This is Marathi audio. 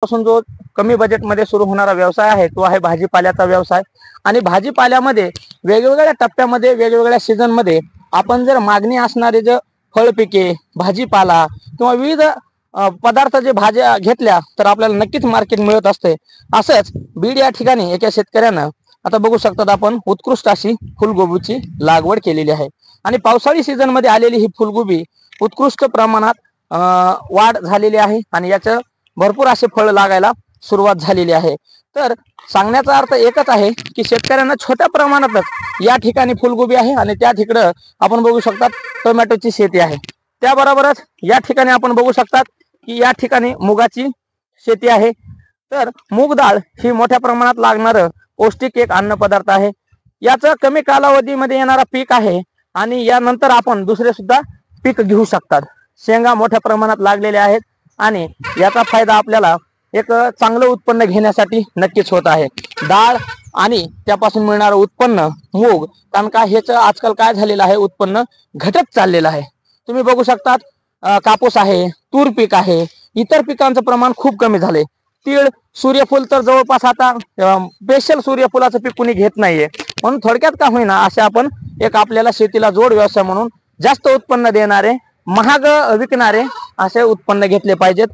पासून जो कमी बजेटमध्ये सुरू होणारा व्यवसाय आहे तो आहे भाजीपाल्याचा व्यवसाय। आणि भाजीपाल्यामध्ये वेगवेगळ्या टप्प्यामध्ये वेगवेगळ्या सीझनमध्ये आपण जर मागणी असणारे जे फळ पिके, भाजीपाला किंवा विविध पदार्थ जे भाज्या घेतल्या तर आपल्याला नक्कीच मार्केट मिळत असते। असंच बीड या ठिकाणी एका शेतकऱ्यानं आता बघू शकतात आपण उत्कृष्ट अशी फुलगोबीची लागवड केलेली आहे। आणि पावसाळी सीझन मध्ये आलेली ही फुलगोबी उत्कृष्ट प्रमाणात वाढ झालेली आहे आणि याचं भरपूर असे फळ लागायला सुरुवात झालेली आहे। तर सांगण्याचा अर्थ एकच आहे की शेतकऱ्यांना छोट्या प्रमाणातच या ठिकाणी फुलगोबी आहे आणि त्या ठिकाणी आपण बघू शकतात टोमॅटोची शेती आहे। त्याबरोबरच या ठिकाणी आपण बघू शकतात की या ठिकाणी मुगाची शेती आहे। तर मूग डाळ ही मोठ्या प्रमाणात लागणारं पौष्टिक एक अन्न पदार्थ आहे। याचं कमी कालावधीमध्ये येणारा पीक आहे आणि यानंतर आपण दुसरे सुद्धा पीक घेऊ शकतात। शेंगा मोठ्या प्रमाणात लागलेल्या आहेत आणि याचा फायदा आपल्याला एक चांगलं उत्पन्न घेण्यासाठी नक्कीच होत आहे। डाळ आणि त्यापासून मिळणारं उत्पन्न मूग, कारण का ह्याचं आजकाल काय झालेलं आहे उत्पन्न घटत चाललेलं आहे। तुम्ही बघू शकतात कापूस आहे, तूर पीक आहे, इतर पिकांचं प्रमाण खूप कमी झाले। तीळ, सूर्यफूल तर जवळपास आता स्पेशल सूर्यफुलाचं पीक कुणी घेत नाहीये। म्हणून थोडक्यात का होईना असे आपण एक आपल्याला शेतीला जोड व्यवसाय म्हणून जास्त उत्पन्न देणारे, महाग विकणारे असे उत्पन्न घेतले पाहिजेत।